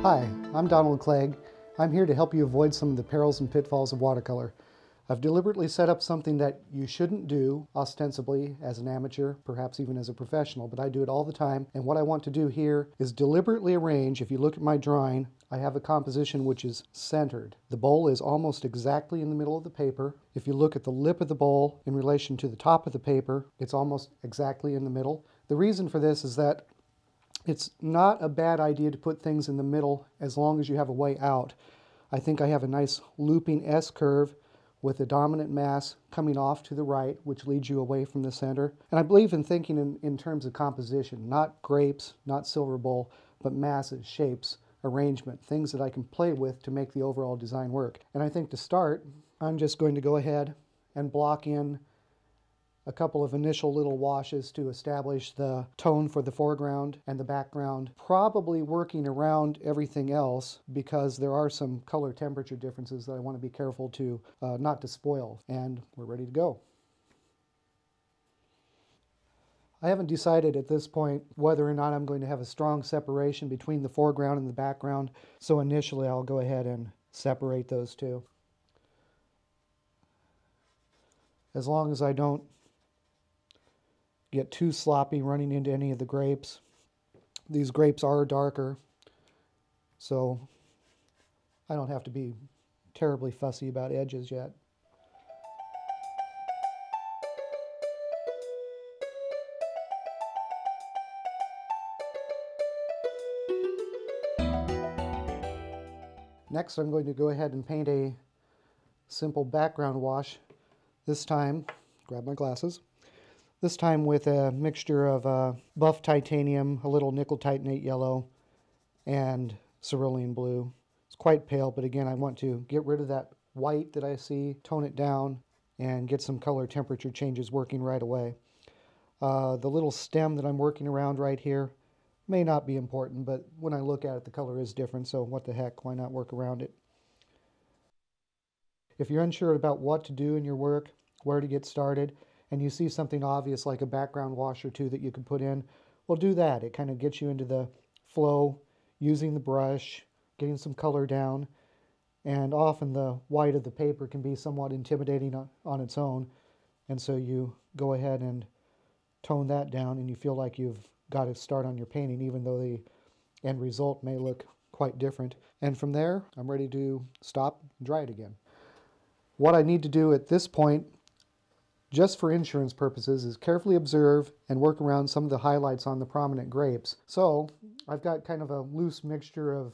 Hi, I'm Donald Clegg. I'm here to help you avoid some of the perils and pitfalls of watercolor. I've deliberately set up something that you shouldn't do ostensibly as an amateur, perhaps even as a professional, but I do it all the time. And what I want to do here is deliberately arrange. If you look at my drawing, I have a composition which is centered. The bowl is almost exactly in the middle of the paper. If you look at the lip of the bowl in relation to the top of the paper, it's almost exactly in the middle. The reason for this is that it's not a bad idea to put things in the middle as long as you have a way out. I think I have a nice looping S-curve with a dominant mass coming off to the right, which leads you away from the center. And I believe in thinking in terms of composition, not grapes, not silver bowl, but masses, shapes, arrangement, things that I can play with to make the overall design work. And I think to start, I'm just going to go ahead and block in a couple of initial little washes to establish the tone for the foreground and the background, probably working around everything else because there are some color temperature differences that I want to be careful to not to spoil. And we're ready to go. I haven't decided at this point whether or not I'm going to have a strong separation between the foreground and the background, so initially I'll go ahead and separate those two. As long as I don't get too sloppy running into any of the grapes. These grapes are darker, so I don't have to be terribly fussy about edges yet. Next, I'm going to go ahead and paint a simple background wash. This time, grab my glasses. This time with a mixture of buff titanium, a little nickel titanate yellow, and cerulean blue. It's quite pale, but again, I want to get rid of that white that I see, tone it down, and get some color temperature changes working right away. The little stem that I'm working around right here may not be important, but when I look at it, the color is different, so what the heck, why not work around it? If you're unsure about what to do in your work, where to get started, and you see something obvious like a background wash or two that you can put in, well, do that. It kind of gets you into the flow, using the brush, getting some color down, and often the white of the paper can be somewhat intimidating on its own, and so you go ahead and tone that down and you feel like you've got to start on your painting even though the end result may look quite different. And from there, I'm ready to stop and dry it again. What I need to do at this point, just for insurance purposes, is carefully observe and work around some of the highlights on the prominent grapes. So I've got kind of a loose mixture of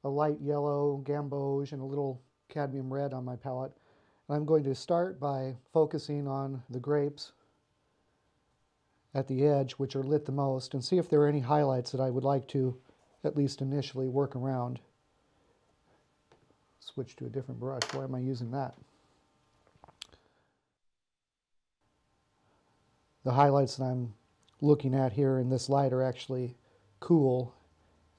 a light yellow, gamboge, and a little cadmium red on my palette. And I'm going to start by focusing on the grapes at the edge, which are lit the most, and see if there are any highlights that I would like to at least initially work around. Switch to a different brush. Why am I using that? The highlights that I'm looking at here in this light are actually cool,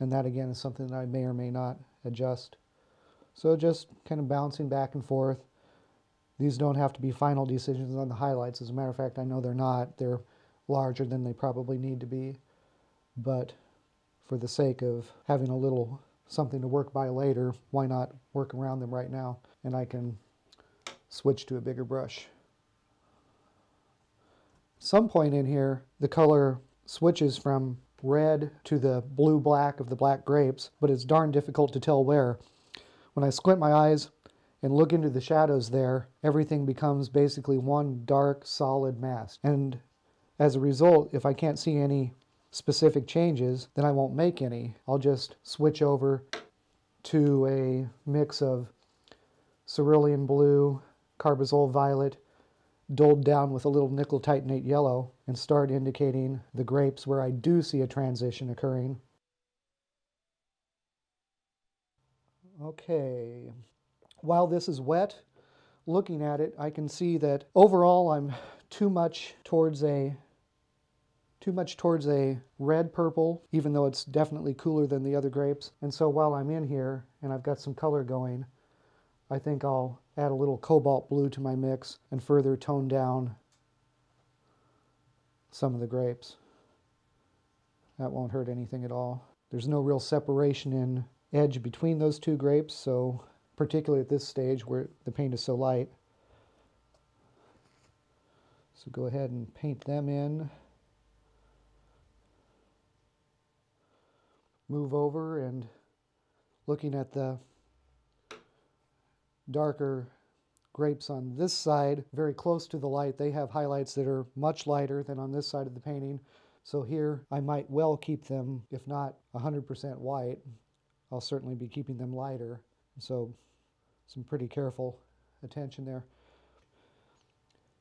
and that again is something that I may or may not adjust. So just kind of bouncing back and forth. These don't have to be final decisions on the highlights. As a matter of fact, I know they're not. They're larger than they probably need to be, but for the sake of having a little something to work by later, why not work around them right now? And I can switch to a bigger brush. Some point in here, the color switches from red to the blue-black of the black grapes, but it's darn difficult to tell where. When I squint my eyes and look into the shadows there, everything becomes basically one dark, solid mass. And as a result, if I can't see any specific changes, then I won't make any. I'll just switch over to a mix of cerulean blue, carbazole violet, dulled down with a little nickel titanate yellow, and start indicating the grapes where I do see a transition occurring. Okay, while this is wet, looking at it, I can see that overall I'm too much towards a red purple, even though it's definitely cooler than the other grapes. And so while I'm in here and I've got some color going, I think I'll add a little cobalt blue to my mix and further tone down some of the grapes. That won't hurt anything at all. There's no real separation edge between those two grapes, so particularly at this stage where the paint is so light. So go ahead and paint them in. Move over and looking at the darker grapes on this side, very close to the light, they have highlights that are much lighter than on this side of the painting. So here I might well keep them, if not 100% white, I'll certainly be keeping them lighter. So some pretty careful attention there.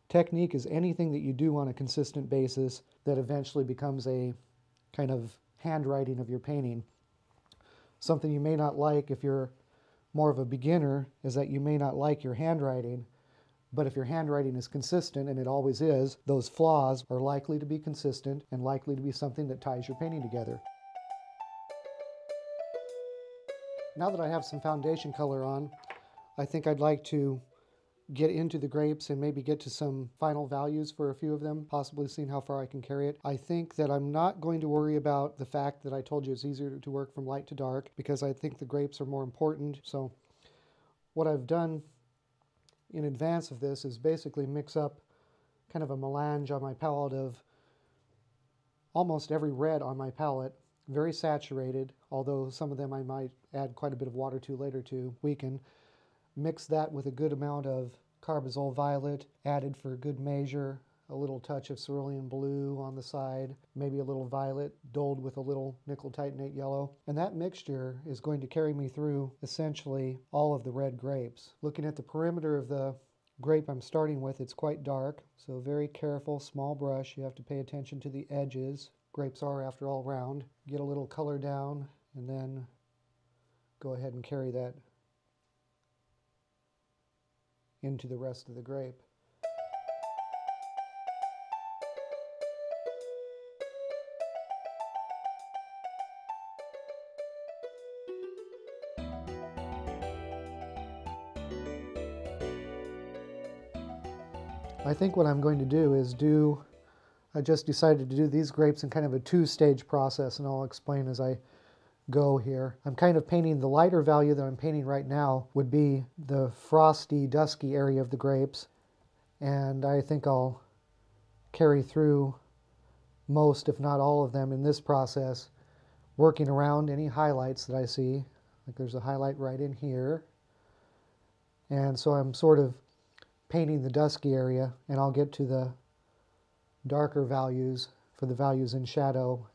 Technique is anything that you do on a consistent basis that eventually becomes a kind of handwriting of your painting. Something you may not like if you're more of a beginner is that you may not like your handwriting, but if your handwriting is consistent, and it always is, those flaws are likely to be consistent and likely to be something that ties your painting together. Now that I have some foundation color on, I think I'd like to get into the grapes and maybe get to some final values for a few of them, possibly seeing how far I can carry it. I think that I'm not going to worry about the fact that I told you it's easier to work from light to dark, because I think the grapes are more important. So what I've done in advance of this is basically mix up kind of a melange on my palette of almost every red on my palette, very saturated, although some of them I might add quite a bit of water to later to weaken. Mix that with a good amount of carbazole violet, added for good measure, a little touch of cerulean blue on the side, maybe a little violet, doled with a little nickel titanate yellow. And that mixture is going to carry me through essentially all of the red grapes. Looking at the perimeter of the grape I'm starting with, it's quite dark, so very careful, small brush. You have to pay attention to the edges. Grapes are, after all, round. Get a little color down, and then go ahead and carry that into the rest of the grape. I think what I'm going to do is I just decided to do these grapes in kind of a two-stage process, and I'll explain as I go here. I'm kind of painting the lighter value that I'm painting right now would be the frosty, dusky area of the grapes, and I think I'll carry through most, if not all of them in this process, working around any highlights that I see. Like there's a highlight right in here, and so I'm sort of painting the dusky area, and I'll get to the darker values for the values in shadow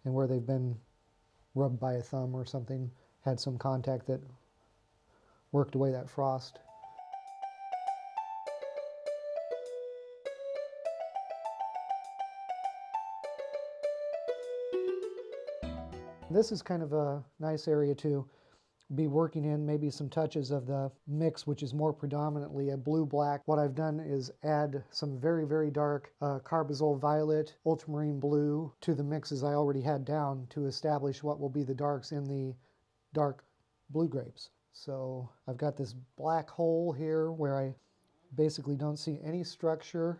and where they've been rubbed by a thumb or something, had some contact that worked away that frost. This is kind of a nice area to be working in, maybe some touches of the mix, which is more predominantly a blue-black. What I've done is add some very, very dark carbazole violet, ultramarine blue to the mixes I already had down to establish what will be the darks in the dark blue grapes. So I've got this black hole here where I basically don't see any structure.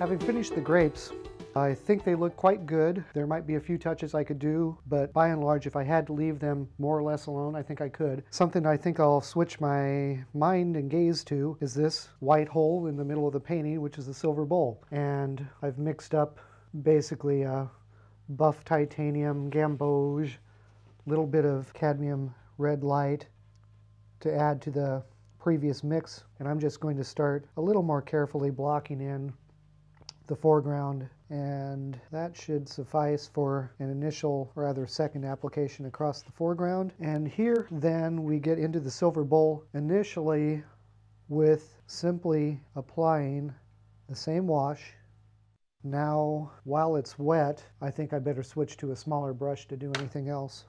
Having finished the grapes, I think they look quite good. There might be a few touches I could do, but by and large, if I had to leave them more or less alone, I think I could. Something I think I'll switch my mind and gaze to is this white hole in the middle of the painting, which is the silver bowl. And I've mixed up basically a buff titanium, gamboge, little bit of cadmium red light to add to the previous mix. And I'm just going to start a little more carefully blocking in the foreground, and that should suffice for an initial, or rather second application across the foreground. And here then we get into the silver bowl initially with simply applying the same wash. Now while it's wet, I think I better switch to a smaller brush to do anything else.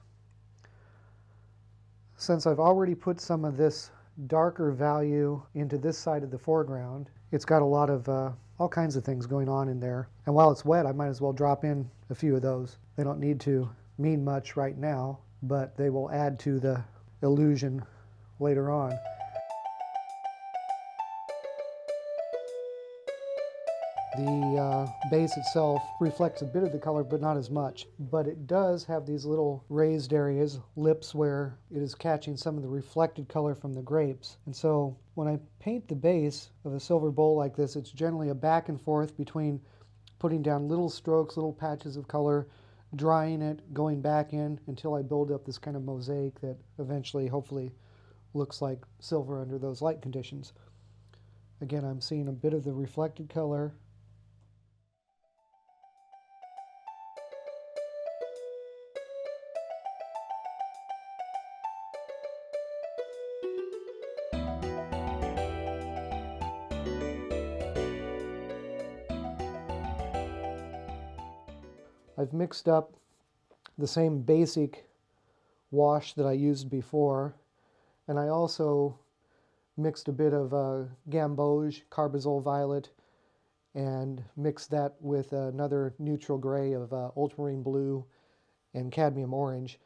Since I've already put some of this darker value into this side of the foreground, it's got a lot of all kinds of things going on in there. And while it's wet, I might as well drop in a few of those. They don't need to mean much right now, but they will add to the illusion later on. The base itself reflects a bit of the color, but not as much. But it does have these little raised areas, lips, where it is catching some of the reflected color from the grapes. And so when I paint the base of a silver bowl like this, it's generally a back and forth between putting down little strokes, little patches of color, drying it, going back in until I build up this kind of mosaic that eventually, hopefully, looks like silver under those light conditions. Again, I'm seeing a bit of the reflected color. I've mixed up the same basic wash that I used before, and I also mixed a bit of gamboge, carbazole violet, and mixed that with another neutral gray of ultramarine blue and cadmium orange.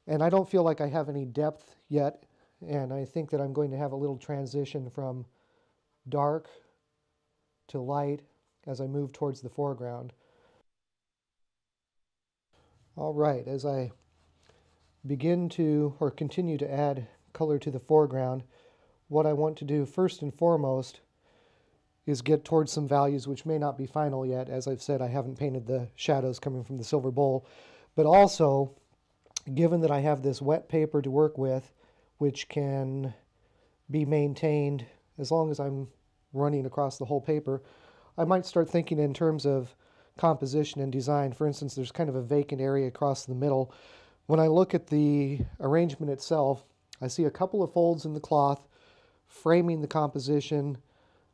And I don't feel like I have any depth yet, and I think that I'm going to have a little transition from dark to light as I move towards the foreground. All right, as I begin to, or continue to add color to the foreground, what I want to do first and foremost is get towards some values which may not be final yet. As I've said, I haven't painted the shadows coming from the silver bowl, but also, given that I have this wet paper to work with, which can be maintained as long as I'm running across the whole paper, I might start thinking in terms of composition and design. For instance, there's kind of a vacant area across the middle. When I look at the arrangement itself, I see a couple of folds in the cloth framing the composition.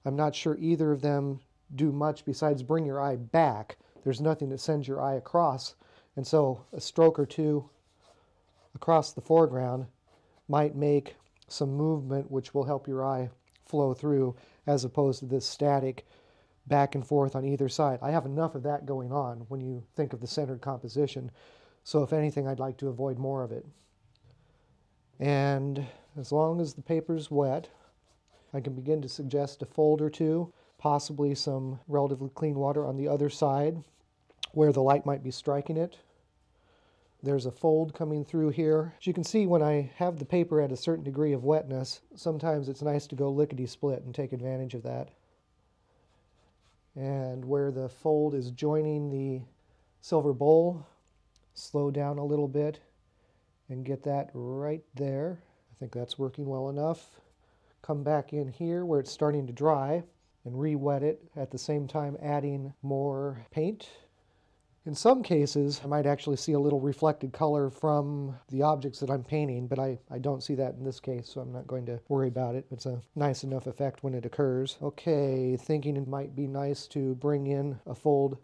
I'm not sure either of them do much besides bring your eye back. There's nothing that sends your eye across. And so a stroke or two across the foreground might make some movement which will help your eye flow through, as opposed to this static back and forth on either side. I have enough of that going on when you think of the centered composition. So if anything, I'd like to avoid more of it. And as long as the paper's wet, I can begin to suggest a fold or two, possibly some relatively clean water on the other side where the light might be striking it. There's a fold coming through here. As you can see, when I have the paper at a certain degree of wetness, sometimes it's nice to go lickety-split and take advantage of that. And where the fold is joining the silver bowl, slow down a little bit and get that right there. I think that's working well enough. Come back in here where it's starting to dry and re-wet it, at the same time adding more paint. In some cases, I might actually see a little reflected color from the objects that I'm painting, but I don't see that in this case, so I'm not going to worry about it. It's a nice enough effect when it occurs. Okay, thinking it might be nice to bring in a fold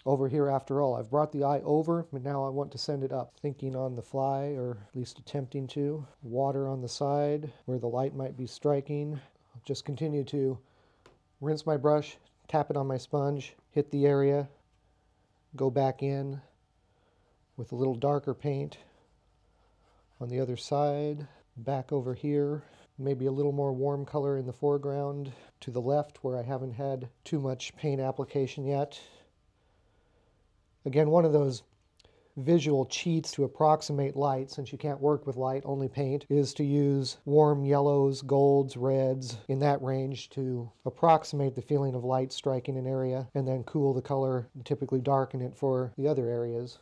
over here after all. I've brought the eye over, but now I want to send it up. Thinking on the fly, or at least attempting to. Water on the side where the light might be striking. I'll just continue to rinse my brush, tap it on my sponge, hit the area, go back in with a little darker paint on the other side, back over here, maybe a little more warm color in the foreground to the left where I haven't had too much paint application yet. Again, one of those visual cheats to approximate light, since you can't work with light, only paint, is to use warm yellows, golds, reds, in that range to approximate the feeling of light striking an area, and then cool the color and typically darken it for the other areas.